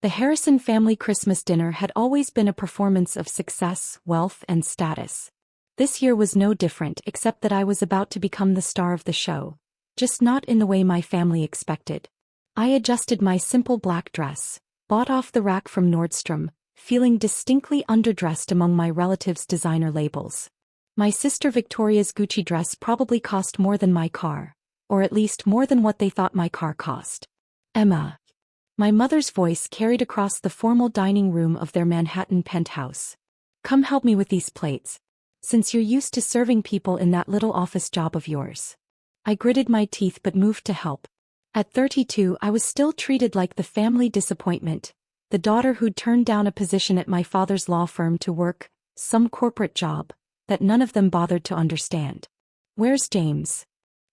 The Harrison family Christmas dinner had always been a performance of success, wealth, and status. This year was no different, except that I was about to become the star of the show, just not in the way my family expected. I adjusted my simple black dress, bought off the rack from Nordstrom, feeling distinctly underdressed among my relatives' designer labels. My sister Victoria's Gucci dress probably cost more than my car, or at least more than what they thought my car cost. Emma. My mother's voice carried across the formal dining room of their Manhattan penthouse. Come help me with these plates, since you're used to serving people in that little office job of yours. I gritted my teeth but moved to help. At 32, I was still treated like the family disappointment, the daughter who'd turned down a position at my father's law firm to work some corporate job that none of them bothered to understand. Where's James?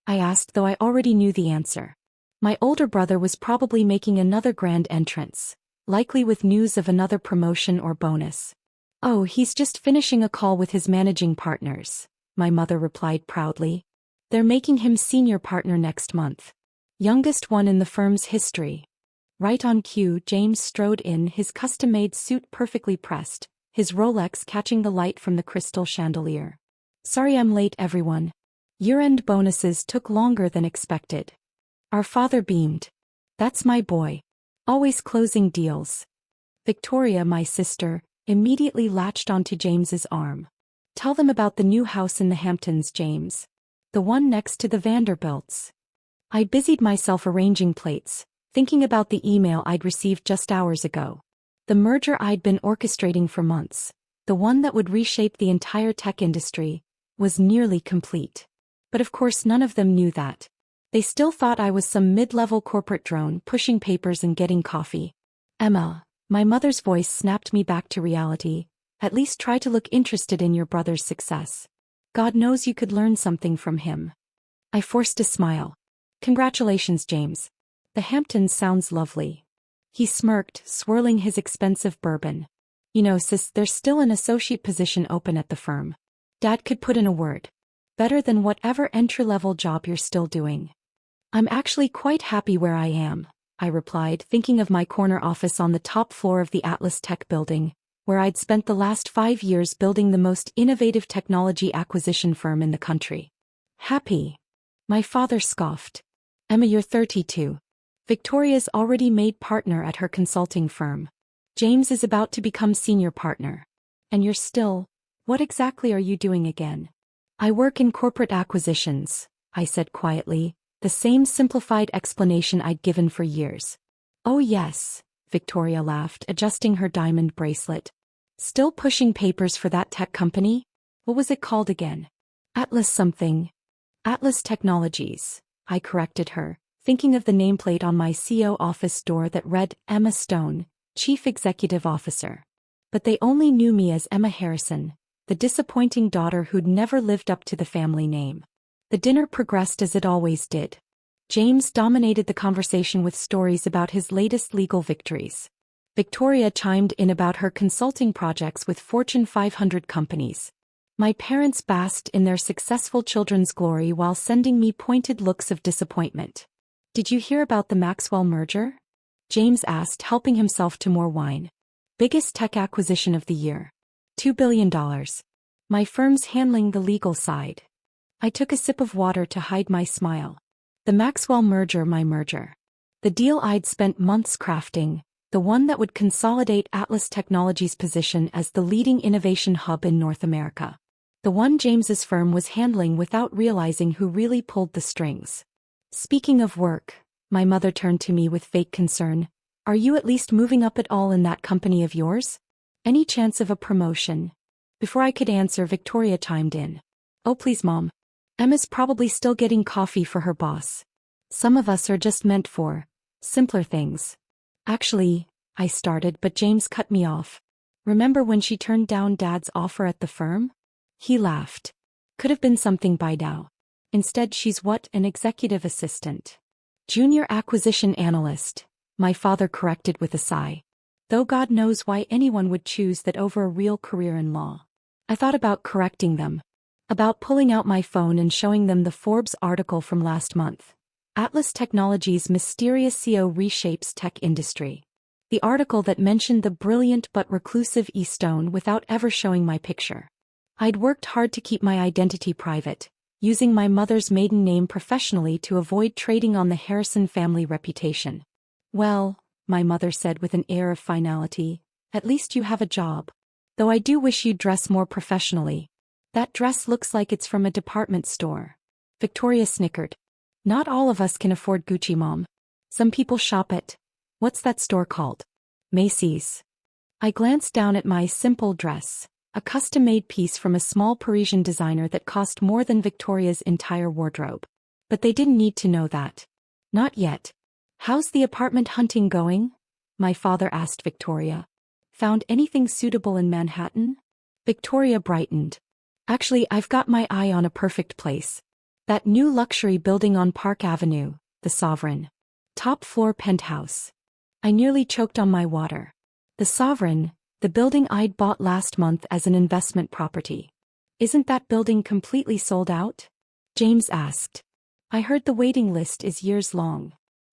I asked, though I already knew the answer. My older brother was probably making another grand entrance, likely with news of another promotion or bonus. Oh, he's just finishing a call with his managing partners, my mother replied proudly. They're making him senior partner next month. Youngest one in the firm's history. Right on cue, James strode in, his custom-made suit perfectly pressed, his Rolex catching the light from the crystal chandelier. Sorry I'm late, everyone. Year-end bonuses took longer than expected. Our father beamed. That's my boy. Always closing deals. Victoria, my sister, immediately latched onto James's arm. Tell them about the new house in the Hamptons, James. The one next to the Vanderbilts. I busied myself arranging plates, thinking about the email I'd received just hours ago. The merger I'd been orchestrating for months, the one that would reshape the entire tech industry, was nearly complete. But of course none of them knew that. They still thought I was some mid-level corporate drone pushing papers and getting coffee. Emma, my mother's voice snapped me back to reality. At least try to look interested in your brother's success. God knows you could learn something from him. I forced a smile. Congratulations, James. The Hamptons sounds lovely. He smirked, swirling his expensive bourbon. You know, sis, there's still an associate position open at the firm. Dad could put in a word. Better than whatever entry-level job you're still doing. I'm actually quite happy where I am, I replied, thinking of my corner office on the top floor of the Atlas Tech building, where I'd spent the last 5 years building the most innovative technology acquisition firm in the country. Happy? My father scoffed. Emma, you're 32. Victoria's already made partner at her consulting firm. James is about to become senior partner. And you're still, what exactly are you doing again? I work in corporate acquisitions, I said quietly, the same simplified explanation I'd given for years. Oh yes, Victoria laughed, adjusting her diamond bracelet. Still pushing papers for that tech company? What was it called again? Atlas something. Atlas Technologies, I corrected her, thinking of the nameplate on my CO office door that read Emma Stone, Chief Executive Officer. But they only knew me as Emma Harrison, the disappointing daughter who'd never lived up to the family name. The dinner progressed as it always did. James dominated the conversation with stories about his latest legal victories. Victoria chimed in about her consulting projects with Fortune 500 companies. My parents basked in their successful children's glory while sending me pointed looks of disappointment. Did you hear about the Maxwell merger? James asked, helping himself to more wine. Biggest tech acquisition of the year. $2 billion. My firm's handling the legal side. I took a sip of water to hide my smile. The Maxwell merger, my merger. The deal I'd spent months crafting, the one that would consolidate Atlas Technologies' position as the leading innovation hub in North America. The one James's firm was handling without realizing who really pulled the strings. Speaking of work, my mother turned to me with fake concern. Are you at least moving up at all in that company of yours? Any chance of a promotion? Before I could answer, Victoria chimed in. Oh please, Mom. Emma's probably still getting coffee for her boss. Some of us are just meant for simpler things. Actually, I started, but James cut me off. Remember when she turned down Dad's offer at the firm? He laughed. Could have been something by now. Instead, she's what, an executive assistant. Junior acquisition analyst, my father corrected with a sigh. Though God knows why anyone would choose that over a real career in law. I thought about correcting them. About pulling out my phone and showing them the Forbes article from last month. Atlas Technologies' mysterious CEO reshapes tech industry. The article that mentioned the brilliant but reclusive E. Stone without ever showing my picture. I'd worked hard to keep my identity private, using my mother's maiden name professionally to avoid trading on the Harrison family reputation. Well, my mother said with an air of finality, at least you have a job. Though I do wish you'd dress more professionally. That dress looks like it's from a department store. Victoria snickered. Not all of us can afford Gucci, Mom. Some people shop at, what's that store called? Macy's. I glanced down at my simple dress, a custom-made piece from a small Parisian designer that cost more than Victoria's entire wardrobe. But they didn't need to know that. Not yet. How's the apartment hunting going? My father asked Victoria. Found anything suitable in Manhattan? Victoria brightened. Actually, I've got my eye on a perfect place. That new luxury building on Park Avenue, the Sovereign. Top-floor penthouse. I nearly choked on my water. The Sovereign, the building I'd bought last month as an investment property. Isn't that building completely sold out? James asked. I heard the waiting list is years long.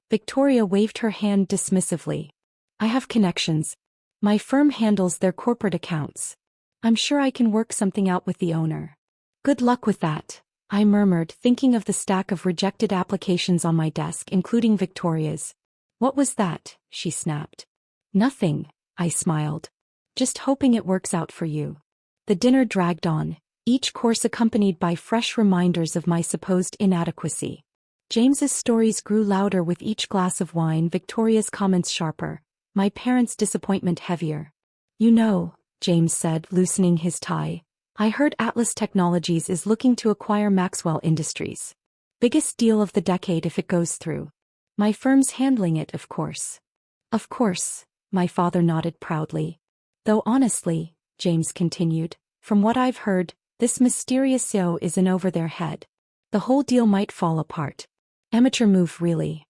Victoria waved her hand dismissively. I have connections. My firm handles their corporate accounts. I'm sure I can work something out with the owner. Good luck with that, I murmured, thinking of the stack of rejected applications on my desk, including Victoria's. What was that? She snapped. Nothing, I smiled. Just hoping it works out for you. The dinner dragged on, each course accompanied by fresh reminders of my supposed inadequacy. James's stories grew louder with each glass of wine, Victoria's comments sharper, my parents' disappointment heavier. You know, James said, loosening his tie, I heard Atlas Technologies is looking to acquire Maxwell Industries. Biggest deal of the decade if it goes through. My firm's handling it, of course. Of course, my father nodded proudly. Though honestly, James continued, from what I've heard, this mysterious CEO is in over their head. The whole deal might fall apart. Amateur move, really.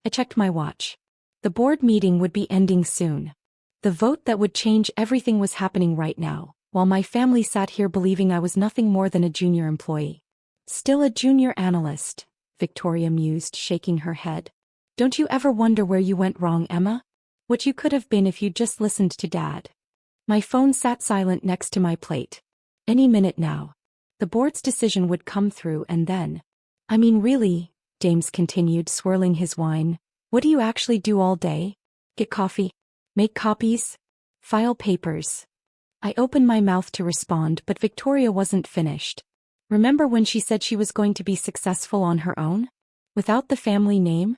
I checked my watch. The board meeting would be ending soon. The vote that would change everything was happening right now, while my family sat here believing I was nothing more than a junior employee. Still a junior analyst, Victoria mused, shaking her head. Don't you ever wonder where you went wrong, Emma? What you could have been if you'd just listened to Dad. My phone sat silent next to my plate. Any minute now. The board's decision would come through and then. I mean really, James continued, swirling his wine. What do you actually do all day? Get coffee? Make copies? File papers? I opened my mouth to respond, but Victoria wasn't finished. Remember when she said she was going to be successful on her own? Without the family name?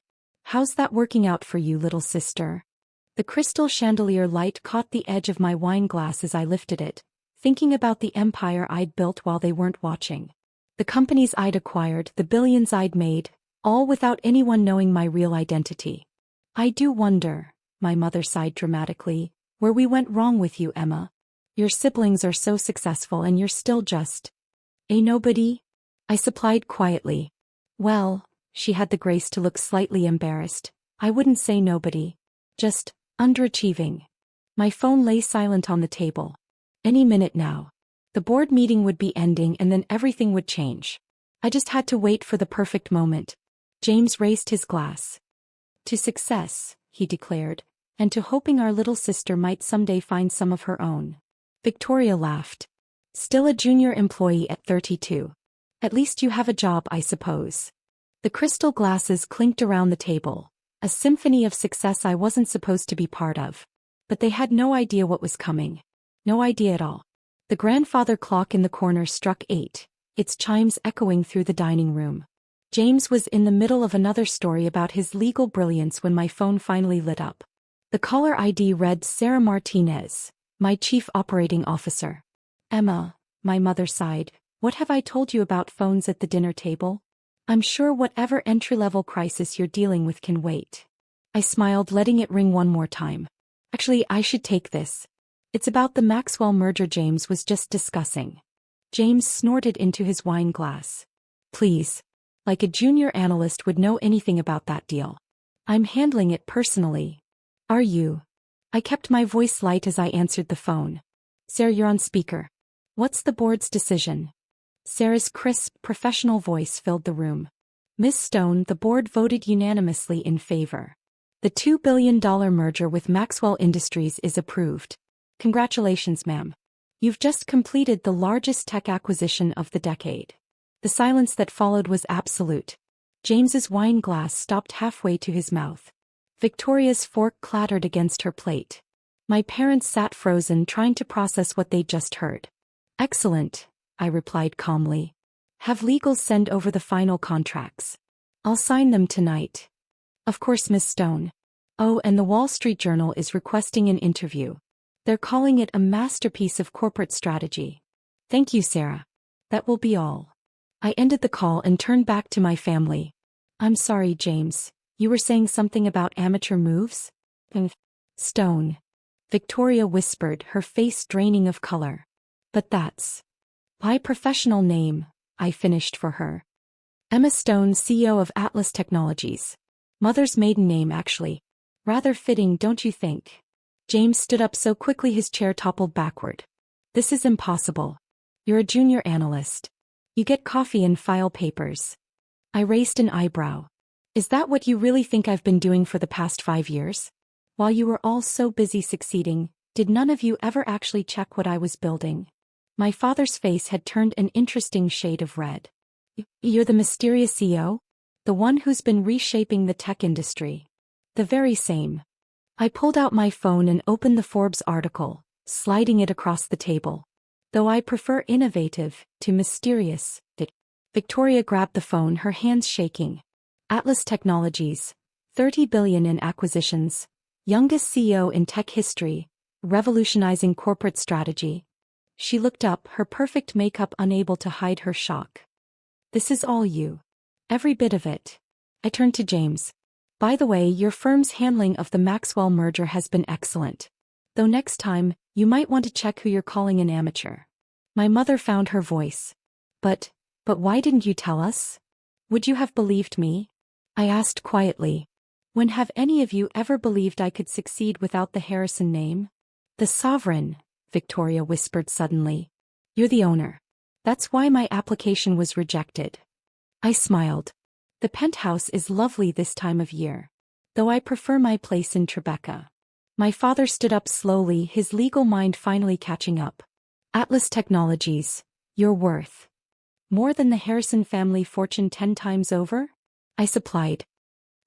How's that working out for you, little sister? The crystal chandelier light caught the edge of my wine glass as I lifted it, thinking about the empire I'd built while they weren't watching. The companies I'd acquired, the billions I'd made, all without anyone knowing my real identity. I do wonder, my mother sighed dramatically, where we went wrong with you, Emma. Your siblings are so successful and you're still just a nobody? I supplied quietly. Well, she had the grace to look slightly embarrassed. I wouldn't say nobody. Just underachieving. My phone lay silent on the table. Any minute now. The board meeting would be ending and then everything would change. I just had to wait for the perfect moment. James raised his glass. To success, he declared, and to hoping our little sister might someday find some of her own. Victoria laughed. Still a junior employee at 32. At least you have a job, I suppose. The crystal glasses clinked around the table, a symphony of success I wasn't supposed to be part of. But they had no idea what was coming. No idea at all. The grandfather clock in the corner struck 8, its chimes echoing through the dining room. James was in the middle of another story about his legal brilliance when my phone finally lit up. The caller ID read Sarah Martinez, my chief operating officer. Emma, my mother sighed, what have I told you about phones at the dinner table? I'm sure whatever entry-level crisis you're dealing with can wait. I smiled, letting it ring one more time. Actually, I should take this. It's about the Maxwell merger James was just discussing. James snorted into his wine glass. Please. Like a junior analyst would know anything about that deal. I'm handling it personally. Are you? I kept my voice light as I answered the phone. Sarah, you're on speaker. What's the board's decision? Sarah's crisp, professional voice filled the room. Miss Stone, the board voted unanimously in favor. The $2 billion merger with Maxwell Industries is approved. Congratulations, ma'am. You've just completed the largest tech acquisition of the decade. The silence that followed was absolute. James's wine glass stopped halfway to his mouth. Victoria's fork clattered against her plate. My parents sat frozen, trying to process what they'd just heard. Excellent, I replied calmly. Have legal send over the final contracts. I'll sign them tonight. Of course, Miss Stone. Oh, and the Wall Street Journal is requesting an interview. They're calling it a masterpiece of corporate strategy. Thank you, Sarah. That will be all. I ended the call and turned back to my family. I'm sorry, James. You were saying something about amateur moves? Stone. Victoria whispered, her face draining of color. But that's my professional name, I finished for her. Emma Stone, CEO of Atlas Technologies. Mother's maiden name, actually. Rather fitting, don't you think? James stood up so quickly his chair toppled backward. This is impossible. You're a junior analyst. You get coffee and file papers. I raised an eyebrow. Is that what you really think I've been doing for the past 5 years? While you were all so busy succeeding, did none of you ever actually check what I was building? My father's face had turned an interesting shade of red. You're the mysterious CEO? The one who's been reshaping the tech industry. The very same. I pulled out my phone and opened the Forbes article, sliding it across the table. Though I prefer innovative to mysterious. Victoria grabbed the phone, her hands shaking. Atlas Technologies, $30 billion in acquisitions, youngest CEO in tech history, revolutionizing corporate strategy. She looked up, her perfect makeup unable to hide her shock. This is all you. Every bit of it. I turned to James. By the way, your firm's handling of the Maxwell merger has been excellent. Though next time, you might want to check who you're calling an amateur. My mother found her voice. But why didn't you tell us? Would you have believed me? I asked quietly. When have any of you ever believed I could succeed without the Harrison name? The sovereign, Victoria whispered suddenly. You're the owner. That's why my application was rejected. I smiled. The penthouse is lovely this time of year. Though I prefer my place in Tribeca. My father stood up slowly, his legal mind finally catching up. Atlas Technologies, you're worth more than the Harrison family fortune 10 times over? I supplied.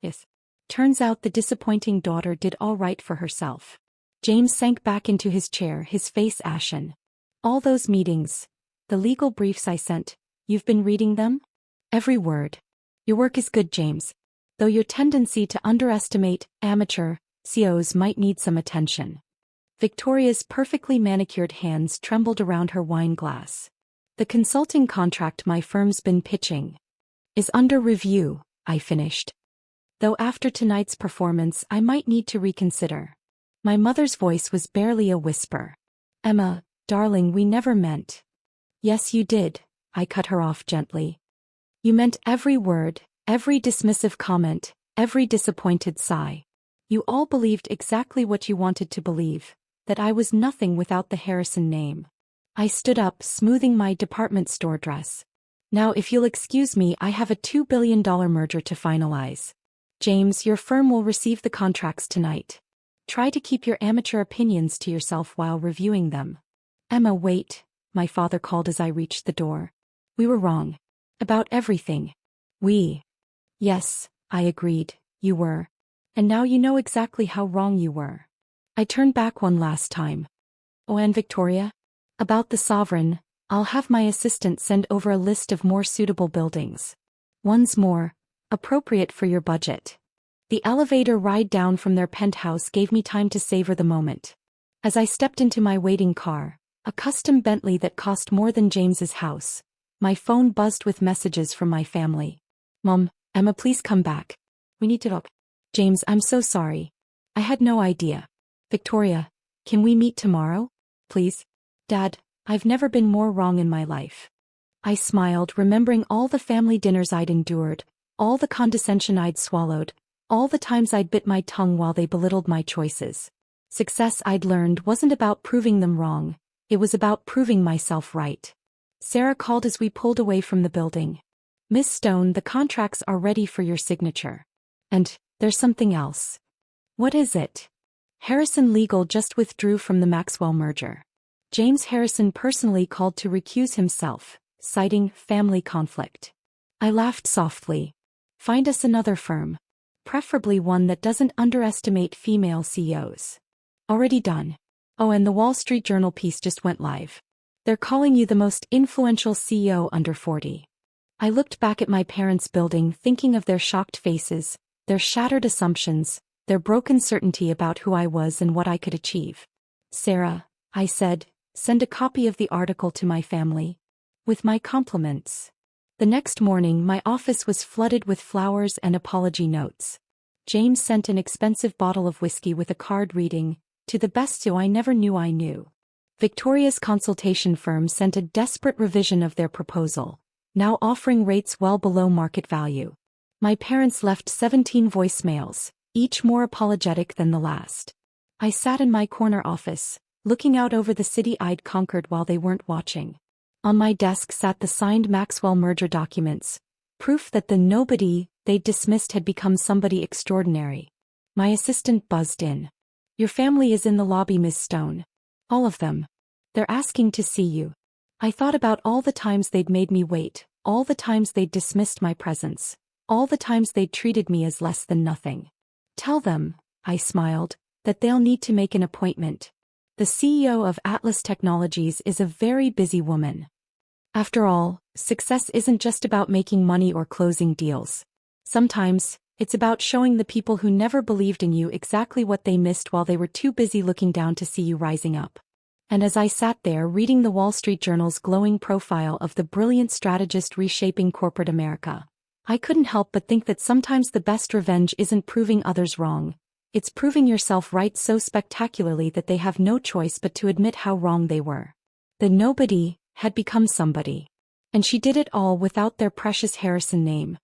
Yes. Turns out the disappointing daughter did all right for herself. James sank back into his chair, his face ashen. All those meetings, the legal briefs I sent, you've been reading them? Every word. Your work is good, James. Though your tendency to underestimate amateur CEOs might need some attention. Victoria's perfectly manicured hands trembled around her wine glass. The consulting contract my firm's been pitching is under review, I finished. Though after tonight's performance I might need to reconsider. My mother's voice was barely a whisper. Emma, darling, we never meant. Yes, you did, I cut her off gently. You meant every word, every dismissive comment, every disappointed sigh. You all believed exactly what you wanted to believe, that I was nothing without the Harrison name. I stood up, smoothing my department store dress. Now if you'll excuse me, I have a $2 billion merger to finalize. James, your firm will receive the contracts tonight. Try to keep your amateur opinions to yourself while reviewing them. Emma, wait, my father called as I reached the door. We were wrong. About everything. Yes, I agreed, you were. And now you know exactly how wrong you were. I turned back one last time. Oh, and Victoria? About the sovereign, I'll have my assistant send over a list of more suitable buildings. One's more appropriate for your budget. The elevator ride down from their penthouse gave me time to savor the moment. As I stepped into my waiting car, a custom Bentley that cost more than James's house, my phone buzzed with messages from my family. Mom, Emma, please come back. We need to talk. James, I'm so sorry. I had no idea. Victoria, can we meet tomorrow? Please? Dad, I've never been more wrong in my life. I smiled, remembering all the family dinners I'd endured, all the condescension I'd swallowed, all the times I'd bit my tongue while they belittled my choices. Success, I'd learned, wasn't about proving them wrong, it was about proving myself right. Sarah called as we pulled away from the building. Miss Stone, the contracts are ready for your signature. And there's something else. What is it? Harrison Legal just withdrew from the Maxwell merger. James Harrison personally called to recuse himself, citing family conflict. I laughed softly. Find us another firm. Preferably one that doesn't underestimate female CEOs. Already done. Oh, and the Wall Street Journal piece just went live. They're calling you the most influential CEO under 40. I looked back at my parents' building, thinking of their shocked faces, their shattered assumptions, their broken certainty about who I was and what I could achieve. Sarah, I said, send a copy of the article to my family. With my compliments. The next morning my office was flooded with flowers and apology notes. James sent an expensive bottle of whiskey with a card reading, "To the best I never knew I knew." Victoria's consultation firm sent a desperate revision of their proposal, now offering rates well below market value. My parents left 17 voicemails, each more apologetic than the last. I sat in my corner office, looking out over the city I'd conquered while they weren't watching. On my desk sat the signed Maxwell merger documents, proof that the nobody they'd dismissed had become somebody extraordinary. My assistant buzzed in. "Your family is in the lobby, Miss Stone. All of them. They're asking to see you." I thought about all the times they'd made me wait, all the times they'd dismissed my presence, all the times they'd treated me as less than nothing. "Tell them," I smiled, "that they'll need to make an appointment. The CEO of Atlas Technologies is a very busy woman." After all, success isn't just about making money or closing deals. Sometimes, it's about showing the people who never believed in you exactly what they missed while they were too busy looking down to see you rising up. And as I sat there reading the Wall Street Journal's glowing profile of the brilliant strategist reshaping corporate America, I couldn't help but think that sometimes the best revenge isn't proving others wrong. It's proving yourself right so spectacularly that they have no choice but to admit how wrong they were. The nobody had become somebody. And she did it all without their precious Harrison name,